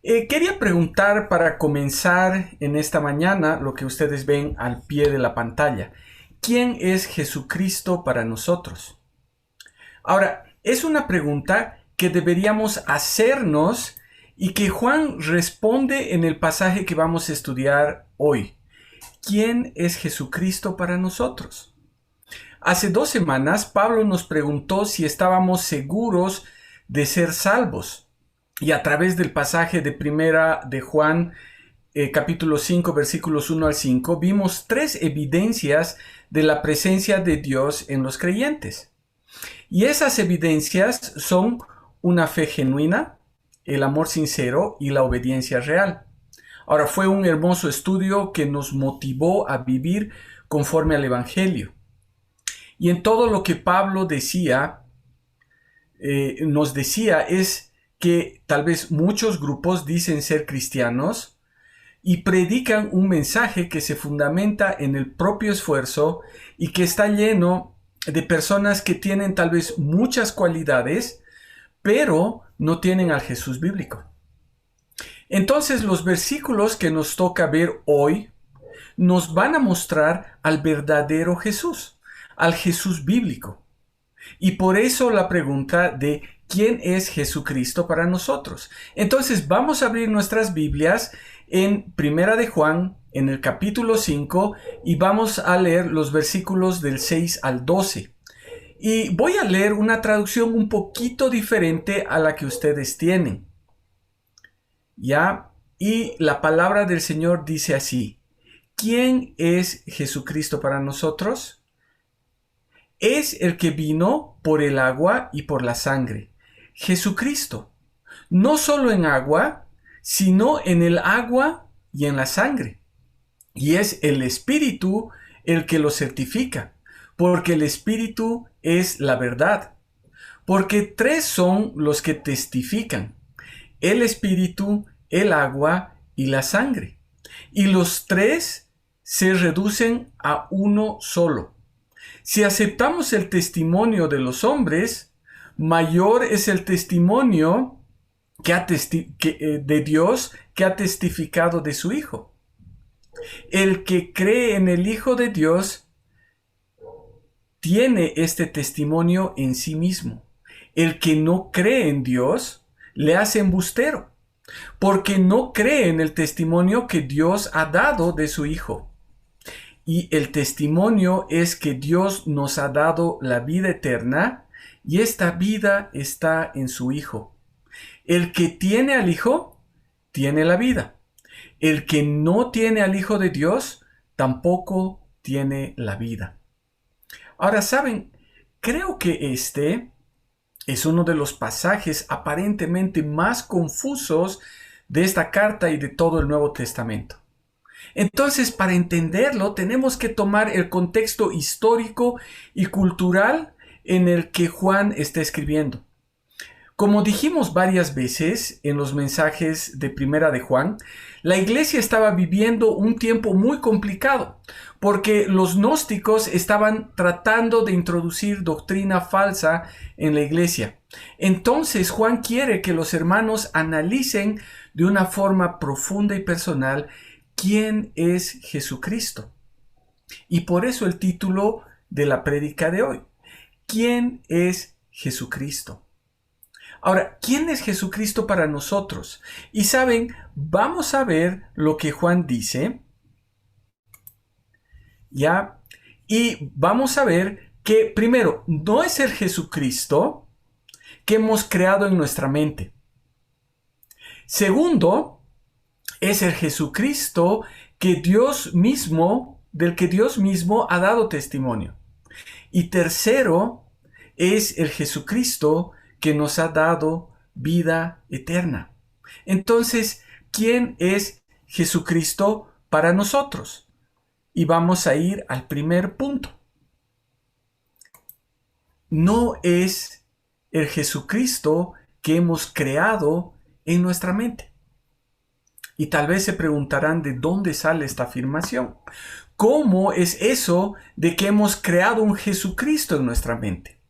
Quería preguntar para comenzar en esta mañana lo que ustedes ven al pie de la pantalla. ¿Quién es Jesucristo para nosotros? Ahora, es una pregunta que deberíamos hacernos y que Juan responde en el pasaje que vamos a estudiar hoy. ¿Quién es Jesucristo para nosotros? Hace 2 semanas Pablo nos preguntó si estábamos seguros de ser salvos. Y a través del pasaje de primera de Juan, capítulo 5, versículos 1 al 5, vimos 3 evidencias de la presencia de Dios en los creyentes. Y esas evidencias son una fe genuina, el amor sincero y la obediencia real. Ahora, fue un hermoso estudio que nos motivó a vivir conforme al Evangelio. Y en todo lo que Pablo decía, nos decía es que tal vez muchos grupos dicen ser cristianos y predican un mensaje que se fundamenta en el propio esfuerzo y que está lleno de personas que tienen tal vez muchas cualidades, pero no tienen al Jesús bíblico. Entonces los versículos que nos toca ver hoy nos van a mostrar al verdadero Jesús, al Jesús bíblico. Y por eso la pregunta de ¿quién es Jesucristo para nosotros? Entonces vamos a abrir nuestras Biblias en Primera de Juan, en el capítulo 5, y vamos a leer los versículos del 6 al 12. Y voy a leer una traducción un poquito diferente a la que ustedes tienen. ¿Ya? Y la palabra del Señor dice así: ¿quién es Jesucristo para nosotros? Es el que vino por el agua y por la sangre, Jesucristo, no solo en agua, sino en el agua y en la sangre. Y es el Espíritu el que lo certifica, porque el Espíritu es la verdad. Porque 3 son los que testifican: el Espíritu, el agua y la sangre. Y los 3 se reducen a uno solo. Si aceptamos el testimonio de los hombres, mayor es el testimonio de Dios que ha testificado de su Hijo. El que cree en el Hijo de Dios tiene este testimonio en sí mismo. El que no cree en Dios le hace embustero, porque no cree en el testimonio que Dios ha dado de su Hijo. Y el testimonio es que Dios nos ha dado la vida eterna y esta vida está en su Hijo. El que tiene al Hijo, tiene la vida. El que no tiene al Hijo de Dios, tampoco tiene la vida. Ahora, ¿saben? Creo que este es uno de los pasajes aparentemente más confusos de esta carta y de todo el Nuevo Testamento. Entonces, para entenderlo, tenemos que tomar el contexto histórico y cultural en el que Juan está escribiendo. Como dijimos varias veces en los mensajes de Primera de Juan, la iglesia estaba viviendo un tiempo muy complicado, porque los gnósticos estaban tratando de introducir doctrina falsa en la iglesia. Entonces, Juan quiere que los hermanos analicen de una forma profunda y personal ¿quién es Jesucristo? Y por eso el título de la prédica de hoy: ¿quién es Jesucristo? Ahora, ¿quién es Jesucristo para nosotros? Y saben, vamos a ver lo que Juan dice, ¿ya? Y vamos a ver que, primero, no es el Jesucristo que hemos creado en nuestra mente. Segundo, es el Jesucristo que del que Dios mismo ha dado testimonio. Y tercero, es el Jesucristo que nos ha dado vida eterna. Entonces, ¿quién es Jesucristo para nosotros? Y vamos a ir al primer punto. No es el Jesucristo que hemos creado en nuestra mente. Y tal vez se preguntarán de dónde sale esta afirmación. ¿Cómo es eso de que hemos creado un Jesucristo en nuestra mente?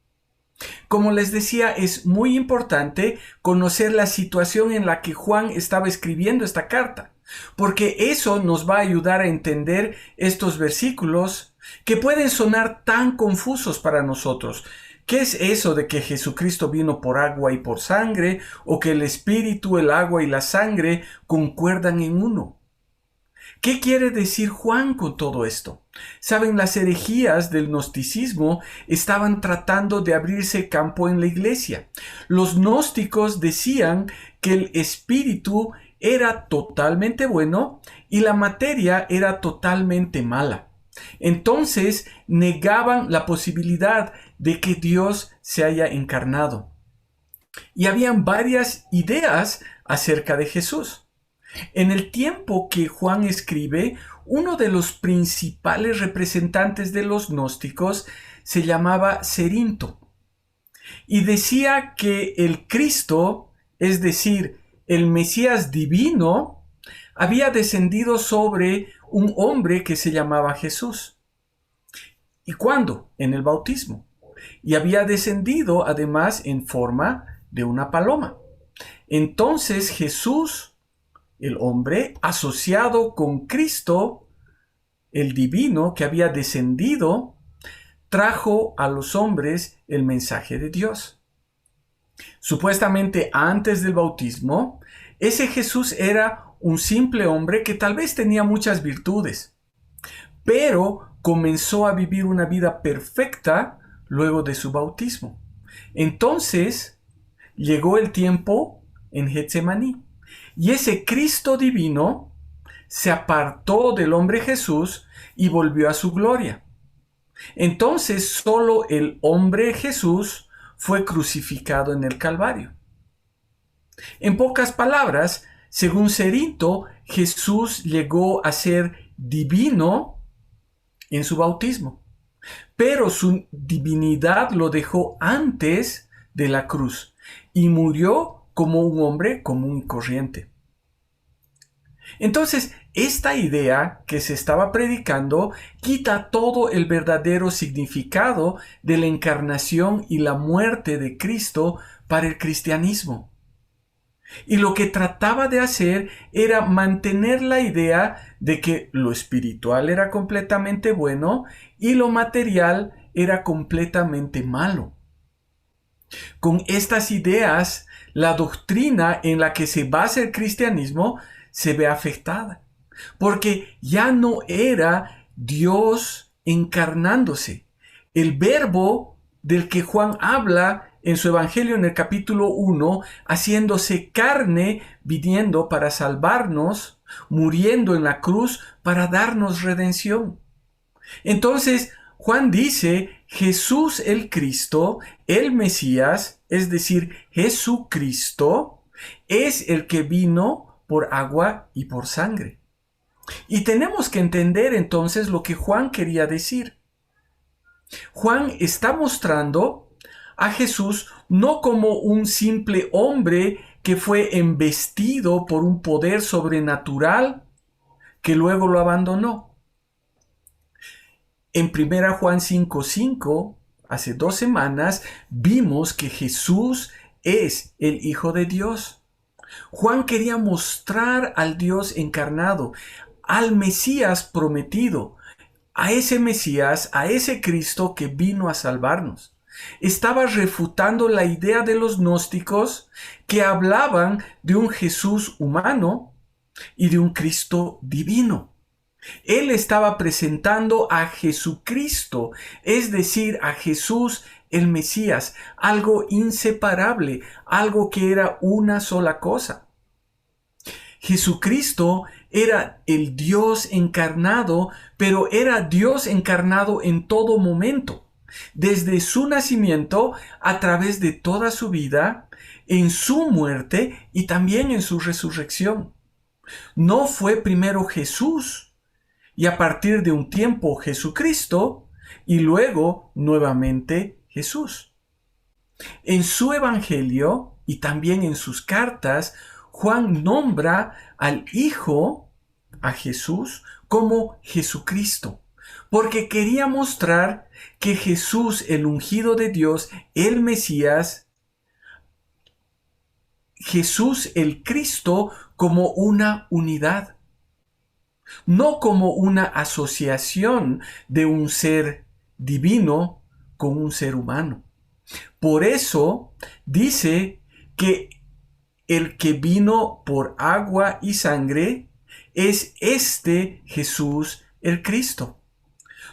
Como les decía, es muy importante conocer la situación en la que Juan estaba escribiendo esta carta, porque eso nos va a ayudar a entender estos versículos que pueden sonar tan confusos para nosotros. ¿Qué es eso de que Jesucristo vino por agua y por sangre, o que el Espíritu, el agua y la sangre concuerdan en uno? ¿Qué quiere decir Juan con todo esto? Saben, las herejías del gnosticismo estaban tratando de abrirse campo en la iglesia. Los gnósticos decían que el espíritu era totalmente bueno y la materia era totalmente mala. Entonces negaban la posibilidad de que Dios se haya encarnado. Y habían varias ideas acerca de Jesús. En el tiempo que Juan escribe, uno de los principales representantes de los gnósticos se llamaba Cerinto y decía que el Cristo, es decir, el Mesías divino, había descendido sobre un hombre que se llamaba Jesús. ¿Y cuándo? En el bautismo. Y había descendido además en forma de una paloma. Entonces Jesús, el hombre, asociado con Cristo, el divino que había descendido, trajo a los hombres el mensaje de Dios. Supuestamente antes del bautismo, ese Jesús era un simple hombre que tal vez tenía muchas virtudes, pero comenzó a vivir una vida perfecta luego de su bautismo. Entonces llegó el tiempo en Getsemaní. Y ese Cristo divino se apartó del hombre Jesús y volvió a su gloria. Entonces solo el hombre Jesús fue crucificado en el Calvario. En pocas palabras, según Cerinto, Jesús llegó a ser divino en su bautismo, pero su divinidad lo dejó antes de la cruz y murió como un hombre común y corriente. Entonces, esta idea que se estaba predicando quita todo el verdadero significado de la encarnación y la muerte de Cristo para el cristianismo. Y lo que trataba de hacer era mantener la idea de que lo espiritual era completamente bueno y lo material era completamente malo. Con estas ideas, la doctrina en la que se basa el cristianismo se ve afectada, porque ya no era Dios encarnándose. El verbo del que Juan habla en su evangelio en el capítulo 1, haciéndose carne, viniendo para salvarnos, muriendo en la cruz para darnos redención. Entonces, Juan dice, Jesús el Cristo, el Mesías, es decir, Jesucristo, es el que vino por agua y por sangre. Y tenemos que entender entonces lo que Juan quería decir. Juan está mostrando a Jesús no como un simple hombre que fue embestido por un poder sobrenatural que luego lo abandonó. En 1 Juan 5:5, hace 2 semanas, vimos que Jesús es el Hijo de Dios. Juan quería mostrar al Dios encarnado, al Mesías prometido, a ese Mesías, a ese Cristo que vino a salvarnos. Estaba refutando la idea de los gnósticos que hablaban de un Jesús humano y de un Cristo divino. Él estaba presentando a Jesucristo, es decir, a Jesús el Mesías, algo inseparable, algo que era una sola cosa. Jesucristo era el Dios encarnado, pero era Dios encarnado en todo momento, desde su nacimiento, a través de toda su vida, en su muerte y también en su resurrección. No fue primero Jesús y a partir de un tiempo Jesucristo y luego nuevamente Jesús. En su evangelio y también en sus cartas, Juan nombra al Hijo, a Jesús, como Jesucristo, porque quería mostrar que Jesús, el ungido de Dios, el Mesías, Jesús el Cristo, como una unidad, no como una asociación de un ser divino con un ser humano. Por eso dice que el que vino por agua y sangre es este Jesús el Cristo.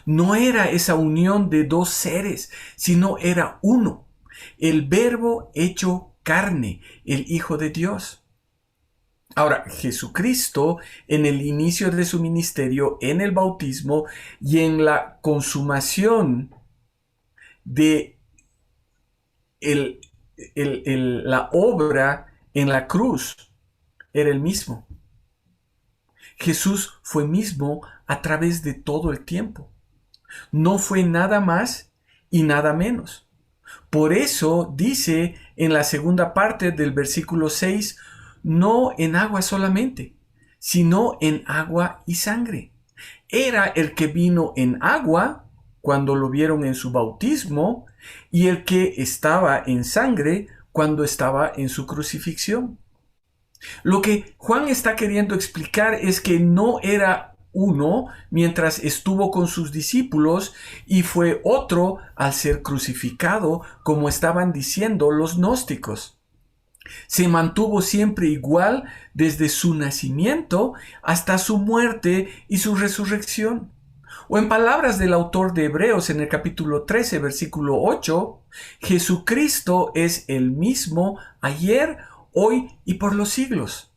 No era esa unión de dos seres, sino era uno, el Verbo hecho carne, el Hijo de Dios. Ahora, Jesucristo, en el inicio de su ministerio, en el bautismo y en la consumación de la obra en la cruz, era el mismo. Jesús fue mismo a través de todo el tiempo. No fue nada más y nada menos. Por eso dice en la segunda parte del versículo 6, no en agua solamente, sino en agua y sangre. Era el que vino en agua cuando lo vieron en su bautismo y el que estaba en sangre cuando estaba en su crucifixión. Lo que Juan está queriendo explicar es que no era uno mientras estuvo con sus discípulos y fue otro al ser crucificado, como estaban diciendo los gnósticos. Se mantuvo siempre igual desde su nacimiento hasta su muerte y su resurrección. O en palabras del autor de Hebreos en el capítulo 13, versículo 8, Jesucristo es el mismo ayer, hoy y por los siglos.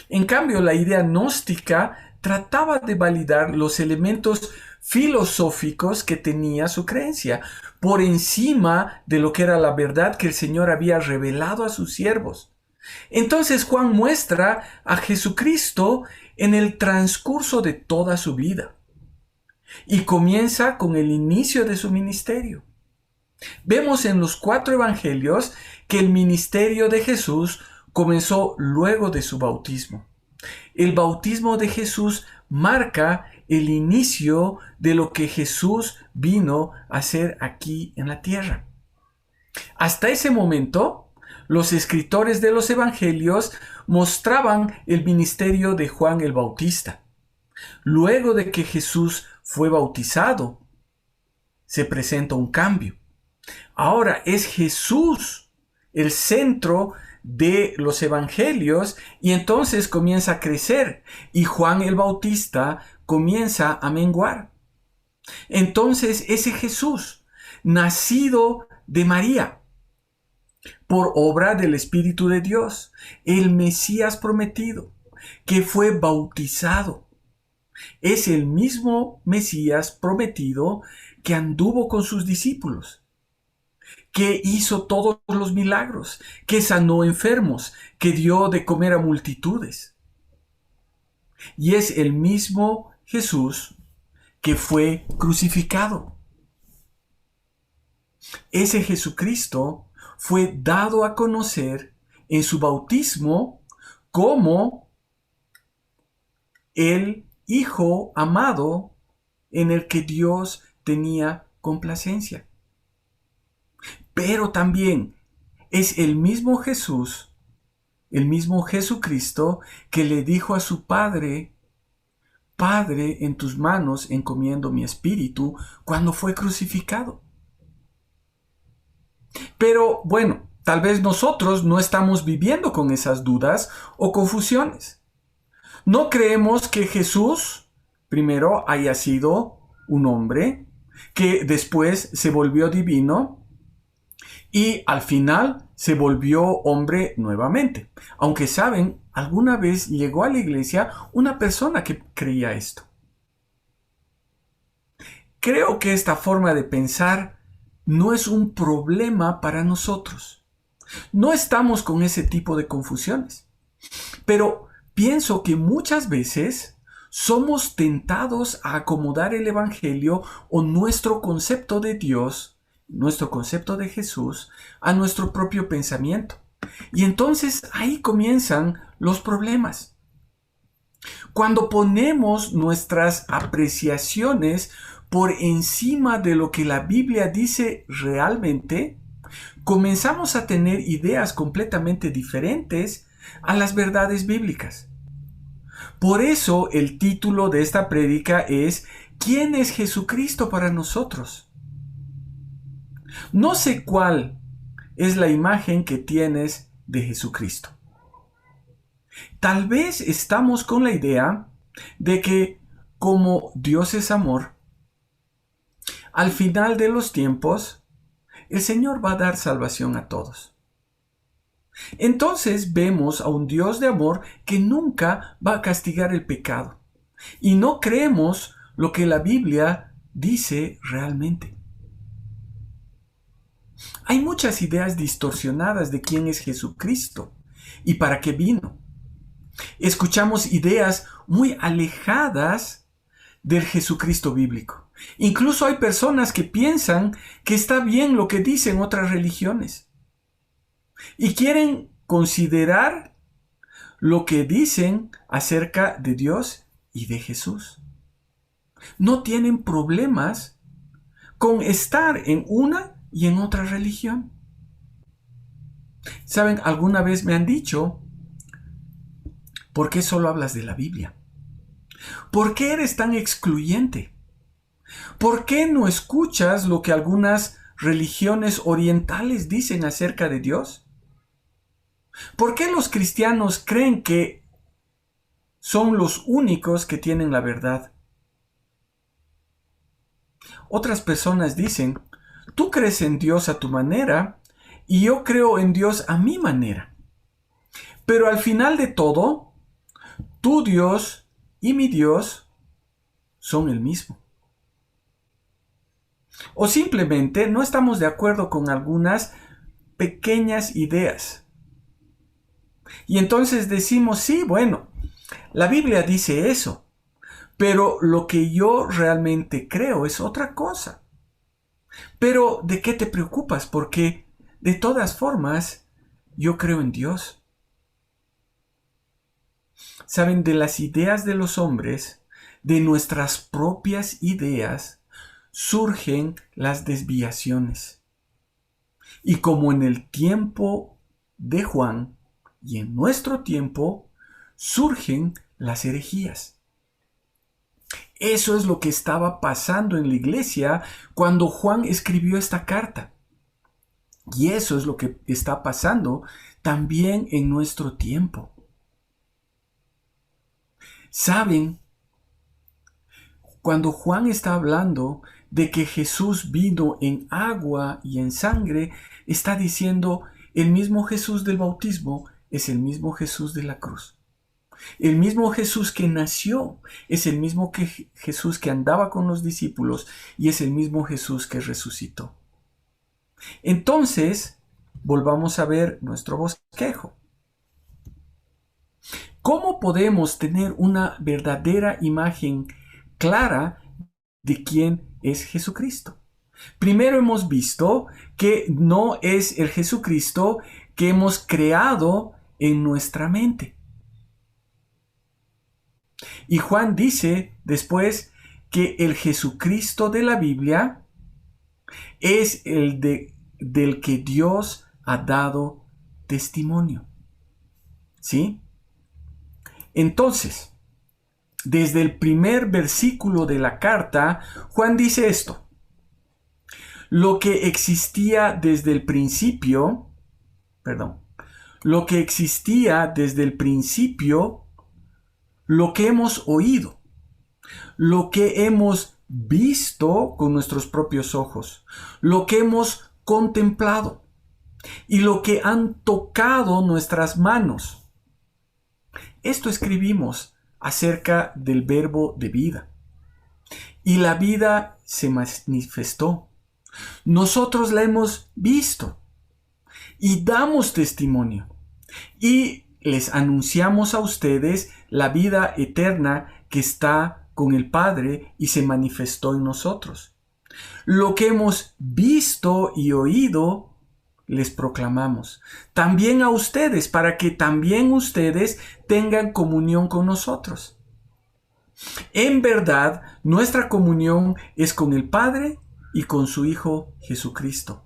En cambio, la idea gnóstica trataba de validar los elementos filosóficos que tenía su creencia, por encima de lo que era la verdad que el Señor había revelado a sus siervos. Entonces Juan muestra a Jesucristo en el transcurso de toda su vida y comienza con el inicio de su ministerio. Vemos en los 4 evangelios que el ministerio de Jesús comenzó luego de su bautismo. El bautismo de Jesús marca el inicio de lo que Jesús vino a hacer aquí en la tierra. Hasta ese momento, los escritores de los evangelios mostraban el ministerio de Juan el Bautista. Luego de que Jesús fue bautizado, se presenta un cambio. Ahora es Jesús el centro de los evangelios y entonces comienza a crecer y Juan el Bautista comienza a menguar. Entonces ese Jesús, nacido de María, por obra del Espíritu de Dios, el Mesías prometido, que fue bautizado, es el mismo Mesías prometido que anduvo con sus discípulos, que hizo todos los milagros, que sanó enfermos, que dio de comer a multitudes. Y es el mismo Jesús que fue crucificado. Ese Jesucristo fue dado a conocer en su bautismo como el Hijo amado en el que Dios tenía complacencia. Pero también es el mismo Jesús, el mismo Jesucristo que le dijo a su Padre, Padre, en tus manos encomiendo mi espíritu, cuando fue crucificado. Pero bueno, tal vez nosotros no estamos viviendo con esas dudas o confusiones. No creemos que Jesús primero haya sido un hombre, que después se volvió divino y al final se volvió hombre nuevamente. Aunque saben, alguna vez llegó a la iglesia una persona que creía esto. Creo que esta forma de pensar no es un problema para nosotros. No estamos con ese tipo de confusiones. Pero pienso que muchas veces somos tentados a acomodar el Evangelio o nuestro concepto de Dios, nuestro concepto de Jesús, a nuestro propio pensamiento. Y entonces ahí comienzan los problemas. Cuando ponemos nuestras apreciaciones por encima de lo que la Biblia dice realmente, comenzamos a tener ideas completamente diferentes a las verdades bíblicas. Por eso el título de esta prédica es ¿Quién es Jesucristo para nosotros? No sé cuál es la imagen que tienes de Jesucristo. Tal vez estamos con la idea de que como Dios es amor, al final de los tiempos, el Señor va a dar salvación a todos. Entonces vemos a un Dios de amor que nunca va a castigar el pecado. Y no creemos lo que la Biblia dice realmente. Hay muchas ideas distorsionadas de quién es Jesucristo y para qué vino. Escuchamos ideas muy alejadas del Jesucristo bíblico. Incluso hay personas que piensan que está bien lo que dicen otras religiones y quieren considerar lo que dicen acerca de Dios y de Jesús. No tienen problemas con estar en una y en otra religión. ¿Saben? Alguna vez me han dicho, ¿por qué solo hablas de la Biblia? ¿Por qué eres tan excluyente? ¿Por qué no escuchas lo que algunas religiones orientales dicen acerca de Dios? ¿Por qué los cristianos creen que son los únicos que tienen la verdad? Otras personas dicen, tú crees en Dios a tu manera y yo creo en Dios a mi manera. Pero al final de todo, tu Dios y mi Dios son el mismo. O simplemente no estamos de acuerdo con algunas pequeñas ideas. Y entonces decimos, sí, bueno, la Biblia dice eso, pero lo que yo realmente creo es otra cosa. Pero ¿de qué te preocupas? Porque de todas formas, yo creo en Dios. Saben, de las ideas de los hombres, de nuestras propias ideas, surgen las desviaciones. Y como en el tiempo de Juan y en nuestro tiempo, surgen las herejías. Eso es lo que estaba pasando en la iglesia cuando Juan escribió esta carta. Y eso es lo que está pasando también en nuestro tiempo. ¿Saben? Cuando Juan está hablando de que Jesús vino en agua y en sangre, está diciendo el mismo Jesús del bautismo es el mismo Jesús de la cruz. El mismo Jesús que nació es el mismo Jesús que andaba con los discípulos y es el mismo Jesús que resucitó. Entonces, volvamos a ver nuestro bosquejo. ¿Cómo podemos tener una verdadera imagen clara de quién es Jesucristo? Primero hemos visto que no es el Jesucristo que hemos creado en nuestra mente. Y Juan dice después que el Jesucristo de la Biblia es el del que Dios ha dado testimonio. ¿Sí? Entonces, desde el primer versículo de la carta, Juan dice esto. Lo que existía desde el principio, lo que existía desde el principio, lo que hemos oído, lo que hemos visto con nuestros propios ojos, lo que hemos contemplado y lo que han tocado nuestras manos. Esto escribimos acerca del verbo de vida. Y la vida se manifestó. Nosotros la hemos visto y damos testimonio. Y les anunciamos a ustedes la vida eterna que está con el Padre y se manifestó en nosotros. Lo que hemos visto y oído, les proclamamos. También a ustedes, para que también ustedes tengan comunión con nosotros. En verdad, nuestra comunión es con el Padre y con su Hijo Jesucristo.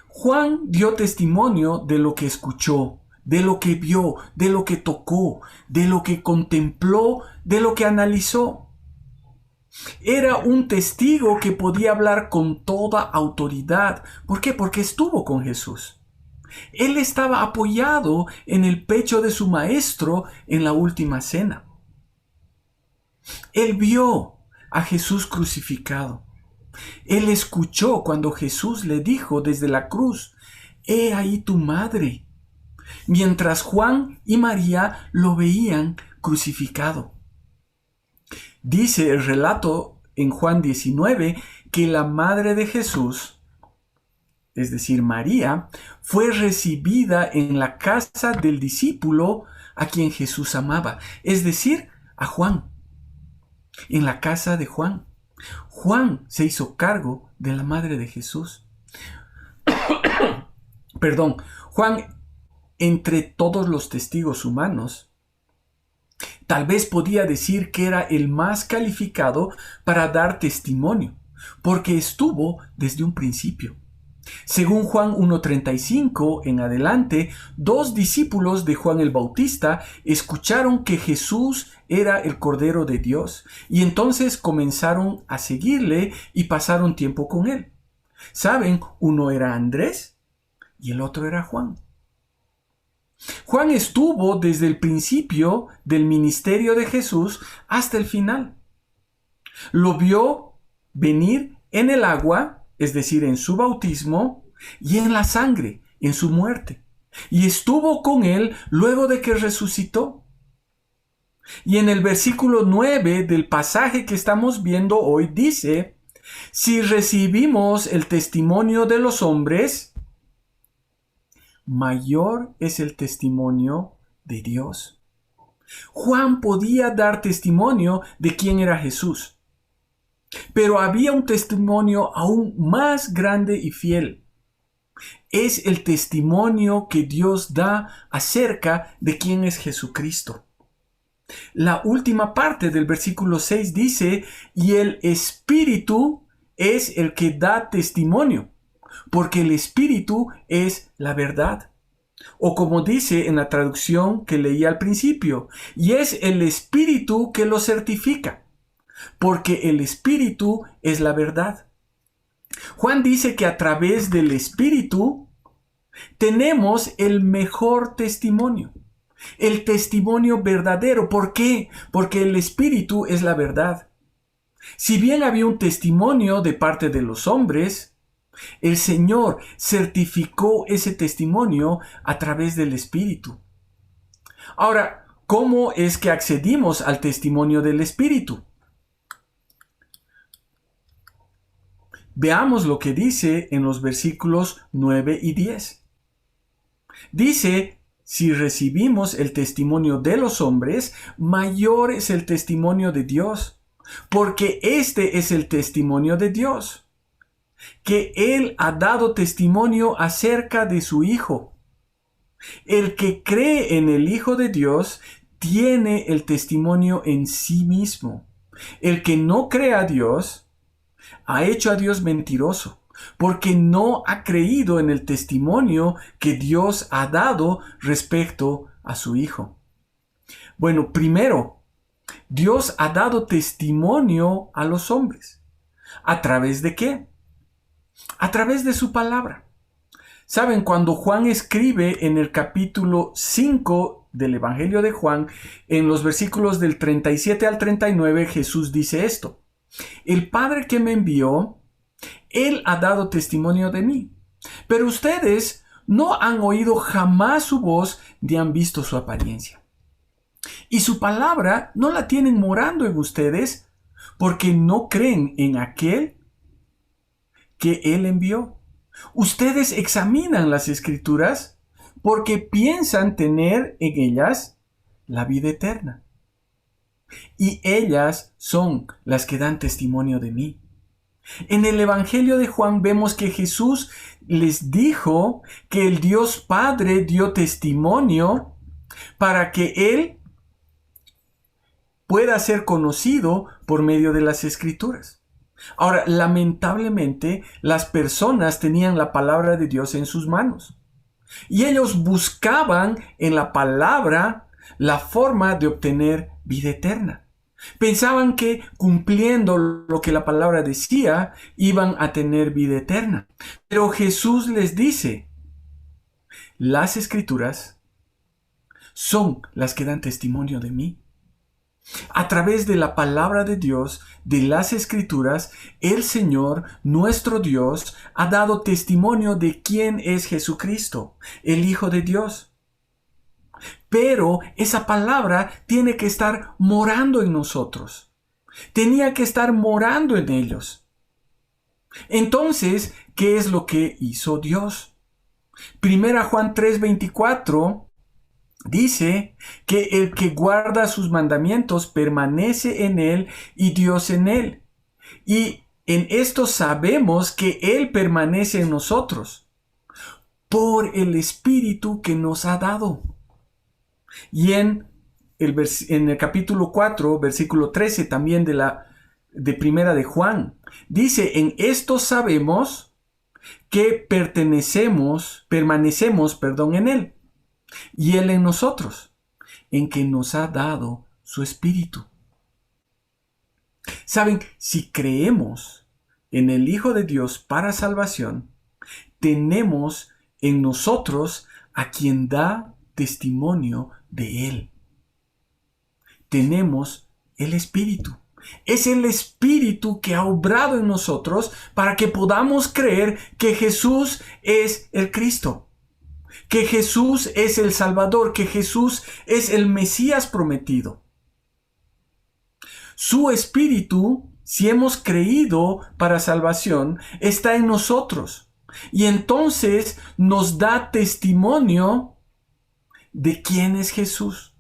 Juan dio testimonio de lo que escuchó, de lo que vio, de lo que tocó, de lo que contempló, de lo que analizó. Era un testigo que podía hablar con toda autoridad. ¿Por qué? Porque estuvo con Jesús. Él estaba apoyado en el pecho de su maestro en la última cena. Él vio a Jesús crucificado. Él escuchó cuando Jesús le dijo desde la cruz: «He ahí tu madre», mientras Juan y María lo veían crucificado. Dice el relato en Juan 19 que la madre de Jesús, es decir, María, fue recibida en la casa del discípulo a quien Jesús amaba, es decir, a Juan, en la casa de Juan. Juan se hizo cargo de la madre de Jesús. Juan, entre todos los testigos humanos, tal vez podía decir que era el más calificado para dar testimonio, porque estuvo desde un principio. Según Juan 1:35 en adelante, 2 discípulos de Juan el Bautista escucharon que Jesús era el Cordero de Dios y entonces comenzaron a seguirle y pasaron tiempo con él. ¿Saben? Uno era Andrés y el otro era Juan. Juan estuvo desde el principio del ministerio de Jesús hasta el final. Lo vio venir en el agua, es decir, en su bautismo, y en la sangre, en su muerte. Y estuvo con él luego de que resucitó. Y en el versículo 9 del pasaje que estamos viendo hoy dice: si recibimos el testimonio de los hombres, mayor es el testimonio de Dios. Juan podía dar testimonio de quién era Jesús, pero había un testimonio aún más grande y fiel. Es el testimonio que Dios da acerca de quién es Jesucristo. La última parte del versículo 6 dice: y el Espíritu es el que da testimonio, porque el Espíritu es la verdad. O como dice en la traducción que leí al principio: y es el Espíritu que lo certifica, porque el Espíritu es la verdad. Juan dice que a través del Espíritu tenemos el mejor testimonio, el testimonio verdadero. ¿Por qué? Porque el Espíritu es la verdad. Si bien había un testimonio de parte de los hombres, el Señor certificó ese testimonio a través del Espíritu. Ahora, ¿cómo es que accedimos al testimonio del Espíritu? Veamos lo que dice en los versículos 9 y 10. Dice: si recibimos el testimonio de los hombres, mayor es el testimonio de Dios, porque este es el testimonio de Dios, que Él ha dado testimonio acerca de su Hijo. El que cree en el Hijo de Dios tiene el testimonio en sí mismo. El que no cree a Dios ha hecho a Dios mentiroso, porque no ha creído en el testimonio que Dios ha dado respecto a su Hijo. Bueno, primero, Dios ha dado testimonio a los hombres. ¿A través de qué? A través de su palabra. Saben, cuando Juan escribe en el capítulo 5 del Evangelio de Juan, en los versículos del 37 al 39, Jesús dice esto: el Padre que me envió, Él ha dado testimonio de mí, pero ustedes no han oído jamás su voz ni han visto su apariencia. Y su palabra no la tienen morando en ustedes, porque no creen en aquel que Él envió. Ustedes examinan las Escrituras porque piensan tener en ellas la vida eterna. Y ellas son las que dan testimonio de mí. En el Evangelio de Juan vemos que Jesús les dijo que el Dios Padre dio testimonio para que Él pueda ser conocido por medio de las Escrituras. Ahora, lamentablemente, las personas tenían la palabra de Dios en sus manos y ellos buscaban en la palabra la forma de obtener vida eterna. Pensaban que cumpliendo lo que la palabra decía, iban a tener vida eterna. Pero Jesús les dice, las Escrituras son las que dan testimonio de mí. A través de la palabra de Dios, de las Escrituras, el Señor, nuestro Dios, ha dado testimonio de quién es Jesucristo, el Hijo de Dios. Pero esa palabra tiene que estar morando en nosotros. Tenía que estar morando en ellos. Entonces, ¿qué es lo que hizo Dios? Primera Juan 3:24 dice que el que guarda sus mandamientos permanece en él y Dios en él. Y en esto sabemos que Él permanece en nosotros por el Espíritu que nos ha dado. Y en el capítulo 4, versículo 13 también de Primera de Juan, dice, en esto sabemos que permanecemos, en Él, y Él en nosotros, en que nos ha dado su Espíritu. Saben, si creemos en el Hijo de Dios para salvación, tenemos en nosotros a quien da testimonio de Él. Tenemos el Espíritu. Es el Espíritu que ha obrado en nosotros para que podamos creer que Jesús es el Cristo, que Jesús es el Salvador, que Jesús es el Mesías prometido. Su Espíritu, si hemos creído para salvación, está en nosotros y entonces nos da testimonio de quién es Jesús.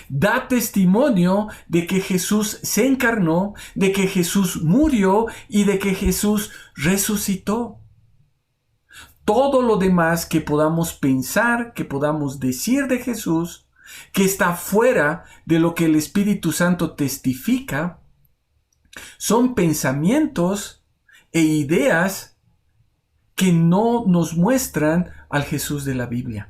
Da testimonio de que Jesús se encarnó, de que Jesús murió y de que Jesús resucitó. Todo lo demás que podamos pensar, que podamos decir de Jesús, que está fuera de lo que el Espíritu Santo testifica, son pensamientos e ideas que no nos muestran al Jesús de la Biblia.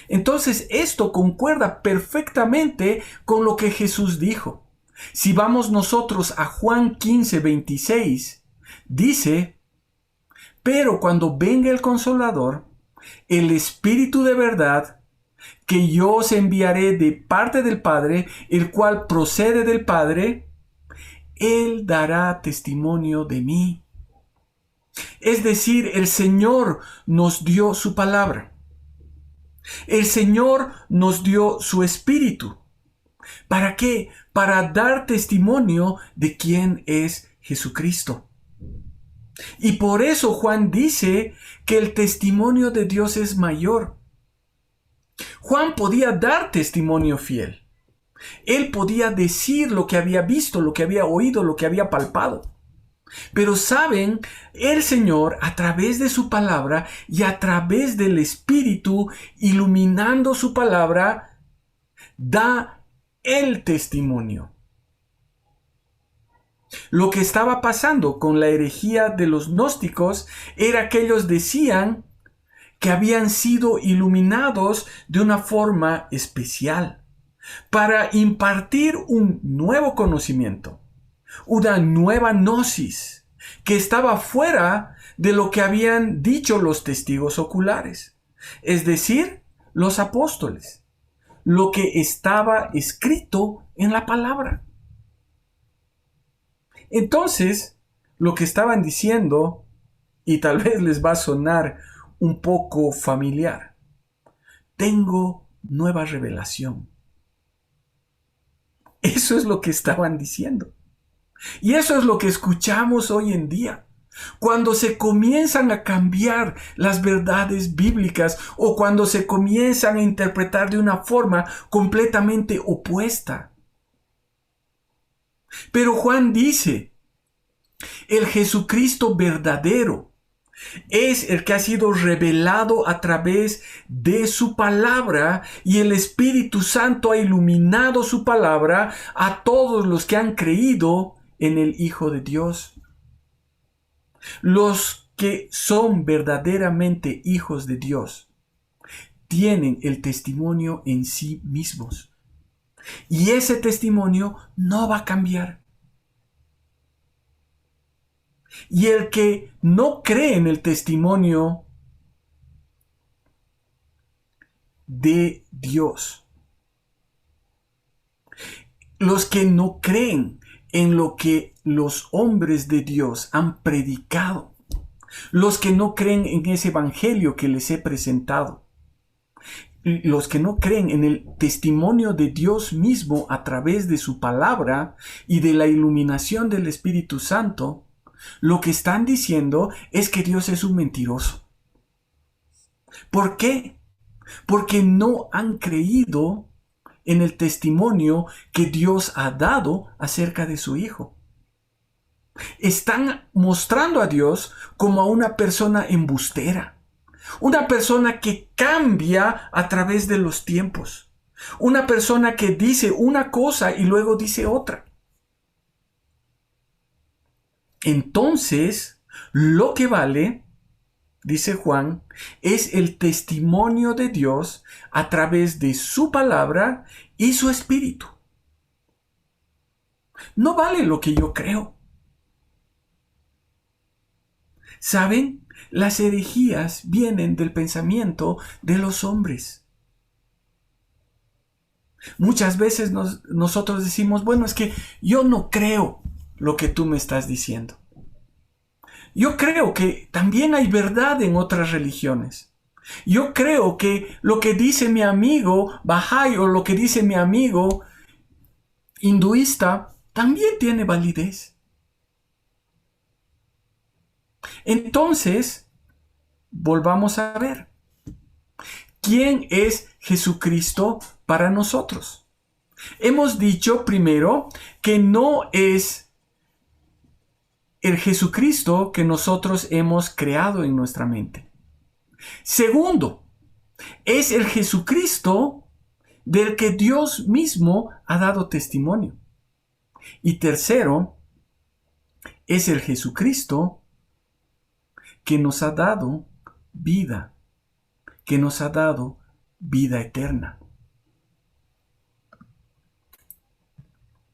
Entonces esto concuerda perfectamente con lo que Jesús dijo. Si vamos nosotros a Juan 15:26, dice, pero cuando venga el Consolador, el Espíritu de verdad, que yo os enviaré de parte del Padre, el cual procede del Padre, Él dará testimonio de mí. Es decir, el Señor nos dio su palabra. El Señor nos dio su Espíritu. ¿Para qué? Para dar testimonio de quién es Jesucristo. Y por eso Juan dice que el testimonio de Dios es mayor. Juan podía dar testimonio fiel. Él podía decir lo que había visto, lo que había oído, lo que había palpado. Pero saben, el Señor a través de su palabra y a través del Espíritu iluminando su palabra, da el testimonio. Lo que estaba pasando con la herejía de los gnósticos era que ellos decían que habían sido iluminados de una forma especial para impartir un nuevo conocimiento, una nueva gnosis que estaba fuera de lo que habían dicho los testigos oculares, es decir, los apóstoles, lo que estaba escrito en la palabra. Entonces, lo que estaban diciendo, y tal vez les va a sonar un poco familiar, tengo nueva revelación. Eso es lo que estaban diciendo. Y eso es lo que escuchamos hoy en día. Cuando se comienzan a cambiar las verdades bíblicas o cuando se comienzan a interpretar de una forma completamente opuesta. Pero Juan dice, el Jesucristo verdadero es el que ha sido revelado a través de su palabra, y el Espíritu Santo ha iluminado su palabra a todos los que han creído en el Hijo de Dios. Los que son verdaderamente hijos de Dios tienen el testimonio en sí mismos, y ese testimonio no va a cambiar. Y el que no cree en el testimonio de Dios, los que no creen en lo que los hombres de Dios han predicado, los que no creen en ese evangelio que les he presentado, los que no creen en el testimonio de Dios mismo a través de su palabra y de la iluminación del Espíritu Santo, lo que están diciendo es que Dios es un mentiroso. ¿Por qué? Porque no han creído en el testimonio que Dios ha dado acerca de su Hijo. Están mostrando a Dios como a una persona embustera, una persona que cambia a través de los tiempos, una persona que dice una cosa y luego dice otra. Entonces, lo que vale, dice Juan, es el testimonio de Dios a través de su palabra y su espíritu. No vale lo que yo creo. ¿Saben? Las herejías vienen del pensamiento de los hombres. Muchas veces nosotros decimos, bueno, es que yo no creo lo que tú me estás diciendo. Yo creo que también hay verdad en otras religiones. Yo creo que lo que dice mi amigo Bahá'í o lo que dice mi amigo hinduista también tiene validez. Entonces, volvamos a ver. ¿Quién es Jesucristo para nosotros? Hemos dicho primero que no es el Jesucristo que nosotros hemos creado en nuestra mente. Segundo, es el Jesucristo del que Dios mismo ha dado testimonio. Y tercero, es el Jesucristo que nos ha dado vida, que nos ha dado vida eterna.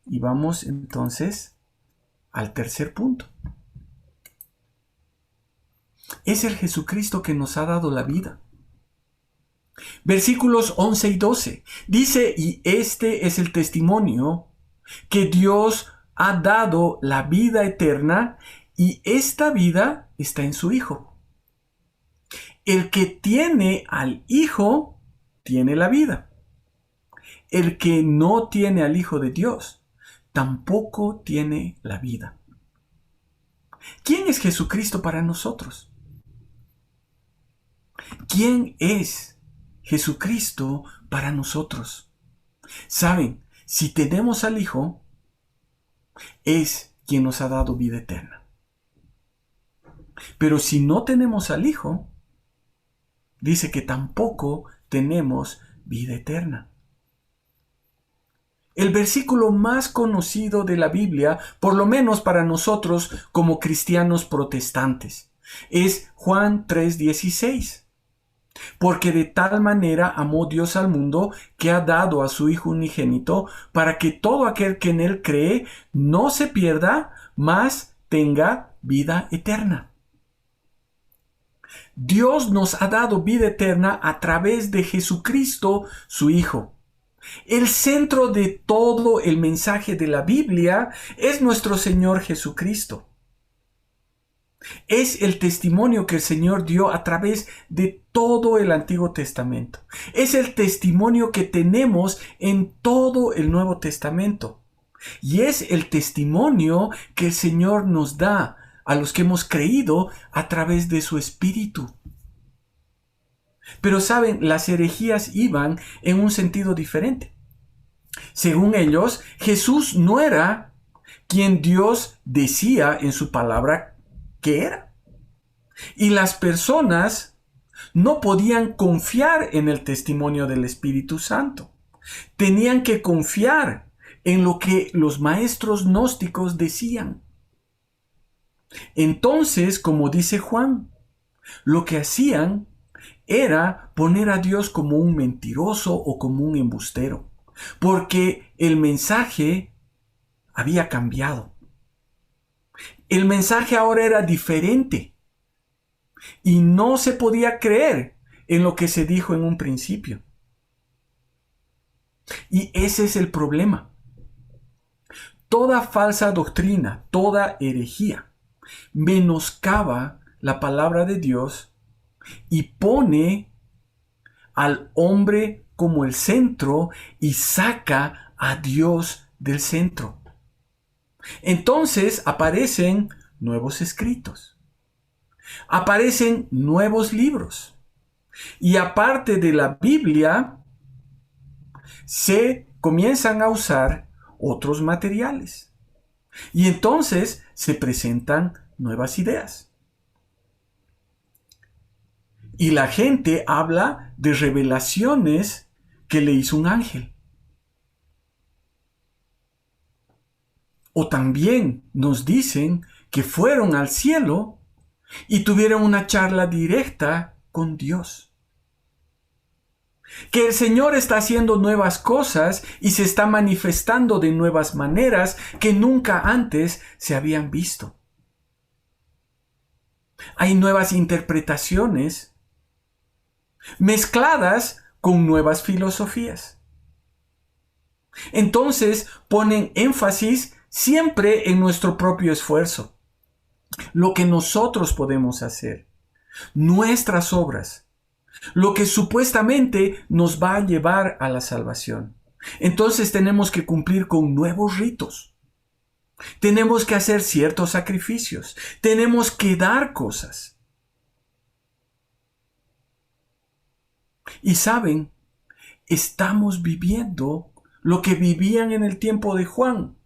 Y vamos entonces al tercer punto. Es el Jesucristo que nos ha dado la vida. Versículos 11 y 12. Dice, y este es el testimonio que Dios ha dado la vida eterna, y esta vida está en su Hijo. El que tiene al Hijo, tiene la vida. El que no tiene al Hijo de Dios, tampoco tiene la vida. ¿Quién es Jesucristo para nosotros? ¿Quién es Jesucristo para nosotros? Saben, si tenemos al Hijo, es quien nos ha dado vida eterna. Pero si no tenemos al Hijo, dice que tampoco tenemos vida eterna. El versículo más conocido de la Biblia, por lo menos para nosotros como cristianos protestantes, es Juan 3:16. Porque de tal manera amó Dios al mundo que ha dado a su Hijo unigénito, para que todo aquel que en él cree no se pierda, mas tenga vida eterna. Dios nos ha dado vida eterna a través de Jesucristo, su Hijo. El centro de todo el mensaje de la Biblia es nuestro Señor Jesucristo. Es el testimonio que el Señor dio a través de todo el Antiguo Testamento. Es el testimonio que tenemos en todo el Nuevo Testamento. Y es el testimonio que el Señor nos da a los que hemos creído a través de su Espíritu. Pero saben, las herejías iban en un sentido diferente. Según ellos, Jesús no era quien Dios decía en su palabra que era. Y las personas no podían confiar en el testimonio del Espíritu Santo. Tenían que confiar en lo que los maestros gnósticos decían. Entonces, como dice Juan, lo que hacían era poner a Dios como un mentiroso o como un embustero, porque el mensaje había cambiado. El mensaje ahora era diferente y no se podía creer en lo que se dijo en un principio. Y ese es el problema. Toda falsa doctrina, toda herejía, menoscaba la palabra de Dios y pone al hombre como el centro y saca a Dios del centro. Entonces aparecen nuevos escritos, aparecen nuevos libros, y aparte de la Biblia se comienzan a usar otros materiales, y entonces se presentan nuevas ideas. Y la gente habla de revelaciones que le hizo un ángel. O también nos dicen que fueron al cielo y tuvieron una charla directa con Dios. Que el Señor está haciendo nuevas cosas y se está manifestando de nuevas maneras que nunca antes se habían visto. Hay nuevas interpretaciones mezcladas con nuevas filosofías. Entonces ponen énfasis siempre en nuestro propio esfuerzo, lo que nosotros podemos hacer, nuestras obras, lo que supuestamente nos va a llevar a la salvación. Entonces tenemos que cumplir con nuevos ritos, tenemos que hacer ciertos sacrificios, tenemos que dar cosas. Y saben, estamos viviendo lo que vivían en el tiempo de Juan,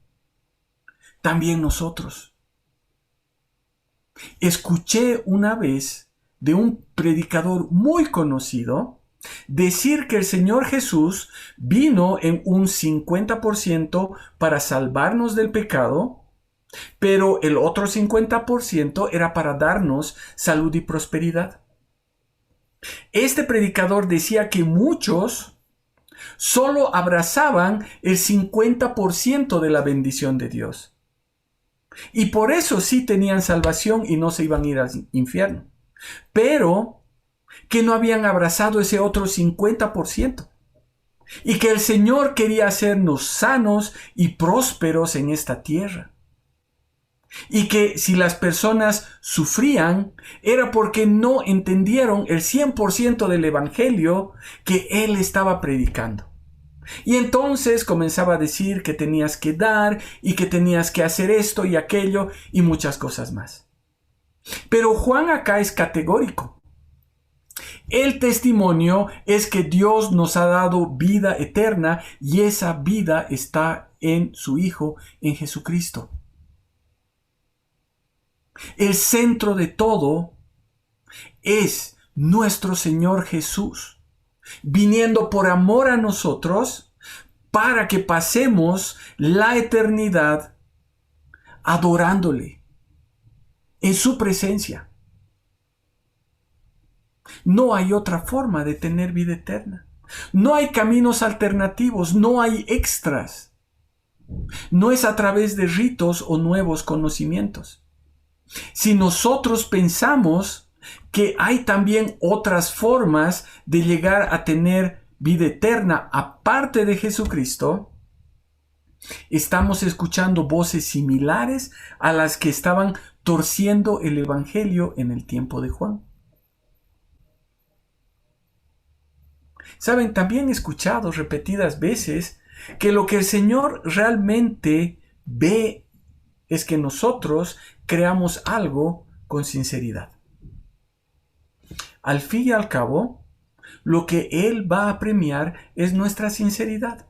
también nosotros. Escuché una vez de un predicador muy conocido decir que el Señor Jesús vino en un 50% para salvarnos del pecado, pero el otro 50% era para darnos salud y prosperidad. Este predicador decía que muchos solo abrazaban el 50% de la bendición de Dios. Y por eso sí tenían salvación y no se iban a ir al infierno. Pero que no habían abrazado ese otro 50%. Y que el Señor quería hacernos sanos y prósperos en esta tierra. Y que si las personas sufrían era porque no entendieron el 100% del evangelio que Él estaba predicando. Y entonces comenzaba a decir que tenías que dar y que tenías que hacer esto y aquello y muchas cosas más. Pero Juan acá es categórico. El testimonio es que Dios nos ha dado vida eterna y esa vida está en su Hijo, en Jesucristo. El centro de todo es nuestro Señor Jesús, viniendo por amor a nosotros para que pasemos la eternidad adorándole en su presencia. No hay otra forma de tener vida eterna. No hay caminos alternativos, no hay extras. No es a través de ritos o nuevos conocimientos. Si nosotros pensamos que hay también otras formas de llegar a tener vida eterna aparte de Jesucristo, estamos escuchando voces similares a las que estaban torciendo el evangelio en el tiempo de Juan. Saben, también he escuchado repetidas veces que lo que el Señor realmente ve es que nosotros creamos algo con sinceridad. Al fin y al cabo, lo que Él va a premiar es nuestra sinceridad.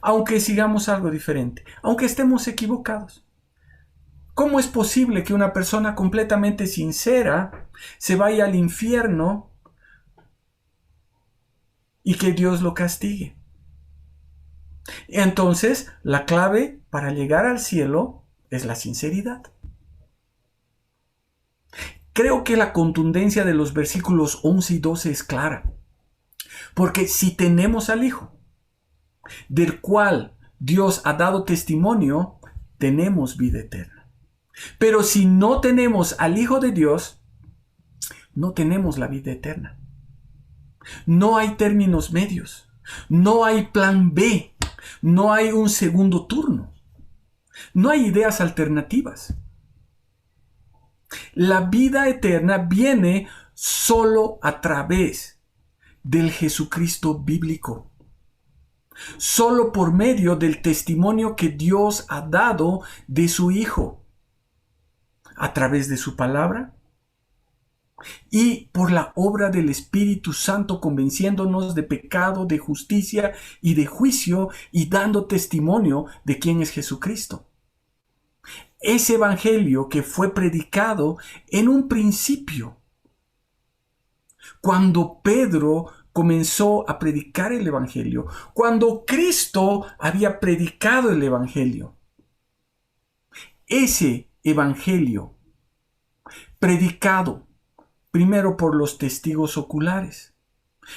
aunque sigamos algo diferente, aunque estemos equivocados. ¿Cómo es posible que una persona completamente sincera se vaya al infierno y que Dios lo castigue? Entonces, la clave para llegar al cielo es la sinceridad. Creo que la contundencia de los versículos 11 y 12 es clara. Porque si tenemos al Hijo, del cual Dios ha dado testimonio, tenemos vida eterna. Pero si no tenemos al Hijo de Dios, no tenemos la vida eterna. No hay términos medios. No hay plan B. No hay un segundo turno. No hay ideas alternativas. La vida eterna viene solo a través del Jesucristo bíblico. Solo por medio del testimonio que Dios ha dado de su Hijo. A través de su palabra. Y por la obra del Espíritu Santo convenciéndonos de pecado, de justicia y de juicio y dando testimonio de quién es Jesucristo. Ese evangelio que fue predicado en un principio, cuando Pedro comenzó a predicar el evangelio, cuando Cristo había predicado el evangelio. Ese evangelio predicado primero por los testigos oculares,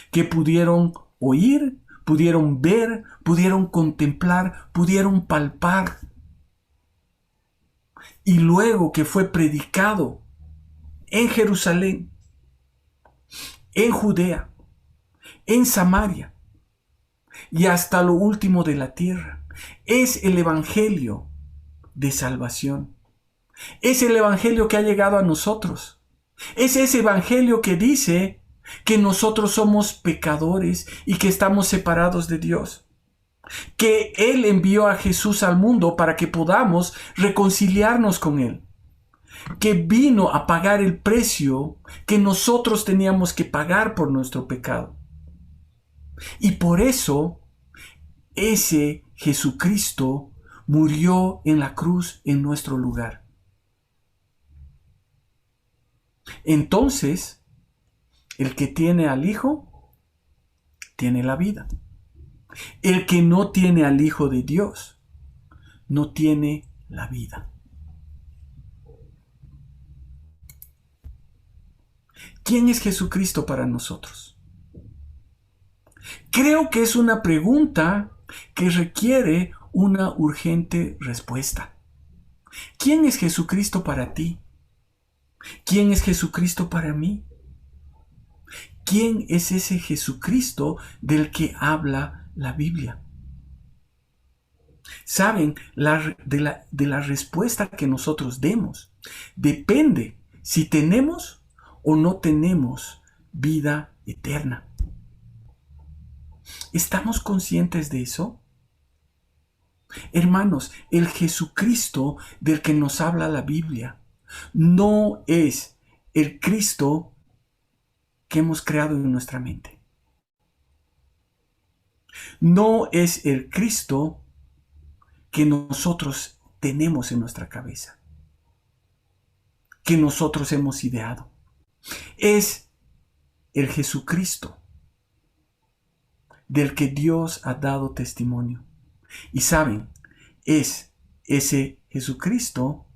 que pudieron oír, pudieron ver, pudieron contemplar, pudieron palpar. Y luego que fue predicado en Jerusalén, en Judea, en Samaria y hasta lo último de la tierra. Es el evangelio de salvación. Es el evangelio que ha llegado a nosotros. Es ese evangelio que dice que nosotros somos pecadores y que estamos separados de Dios. Que Él envió a Jesús al mundo para que podamos reconciliarnos con Él. Que vino a pagar el precio que nosotros teníamos que pagar por nuestro pecado. Y por eso ese Jesucristo murió en la cruz en nuestro lugar. Entonces, el que tiene al Hijo, tiene la vida. El que no tiene al Hijo de Dios, no tiene la vida. ¿Quién es Jesucristo para nosotros? Creo que es una pregunta que requiere una urgente respuesta. ¿Quién es Jesucristo para ti? ¿Quién es Jesucristo para mí? ¿Quién es ese Jesucristo del que habla la Biblia? Saben, de la respuesta que nosotros demos depende si tenemos o no tenemos vida eterna. ¿Estamos conscientes de eso? Hermanos, el Jesucristo del que nos habla la Biblia no es el Cristo que hemos creado en nuestra mente. No es el Cristo que nosotros tenemos en nuestra cabeza, que nosotros hemos ideado. Es el Jesucristo del que Dios ha dado testimonio. Y saben, es ese Jesucristo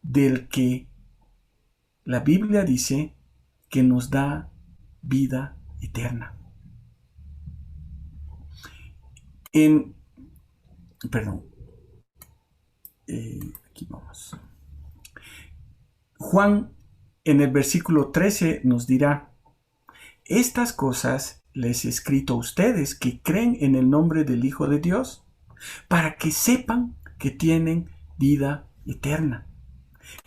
del que la Biblia dice que nos da vida eterna. Aquí vamos. Juan en el versículo 13 nos dirá: estas cosas les he escrito a ustedes que creen en el nombre del Hijo de Dios, para que sepan que tienen vida eterna.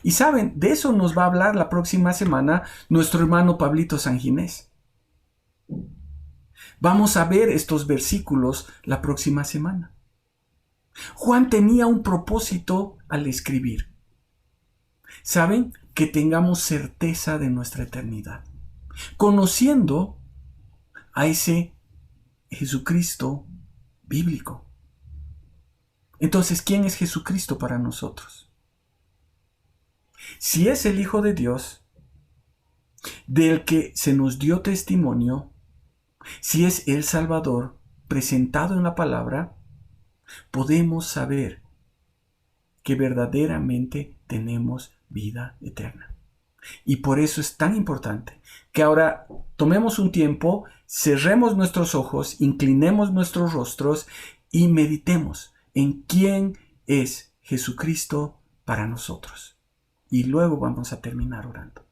Y saben, de eso nos va a hablar la próxima semana nuestro hermano Pablito Sanginés. Vamos a ver estos versículos la próxima semana. Juan tenía un propósito al escribir. ¿Saben? Que tengamos certeza de nuestra eternidad. Conociendo a ese Jesucristo bíblico. Entonces, ¿quién es Jesucristo para nosotros? Si es el Hijo de Dios, del que se nos dio testimonio, si es el Salvador presentado en la palabra, podemos saber que verdaderamente tenemos vida eterna. Y por eso es tan importante que ahora tomemos un tiempo, cerremos nuestros ojos, inclinemos nuestros rostros y meditemos en quién es Jesucristo para nosotros. Y luego vamos a terminar orando.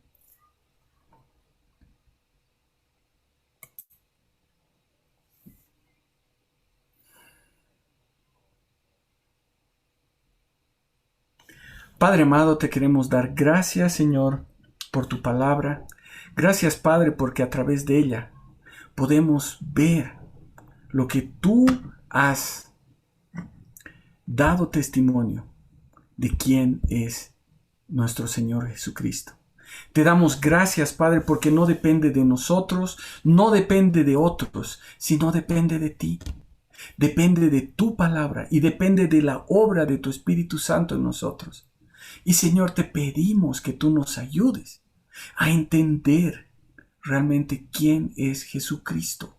Padre amado, te queremos dar gracias, Señor, por tu palabra. Gracias, Padre, porque a través de ella podemos ver lo que tú has dado testimonio de quién es nuestro Señor Jesucristo. Te damos gracias, Padre, porque no depende de nosotros, no depende de otros, sino depende de ti. Depende de tu palabra y depende de la obra de tu Espíritu Santo en nosotros. Y Señor, te pedimos que tú nos ayudes a entender realmente quién es Jesucristo.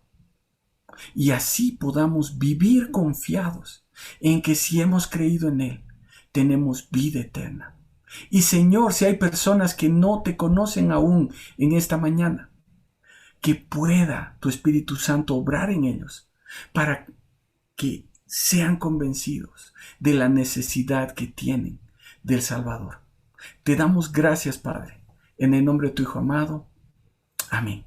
Y así podamos vivir confiados en que si hemos creído en Él, tenemos vida eterna. Y Señor, si hay personas que no te conocen aún en esta mañana, que pueda tu Espíritu Santo obrar en ellos para que sean convencidos de la necesidad que tienen del Salvador. Te damos gracias, Padre, en el nombre de tu Hijo amado. Amén.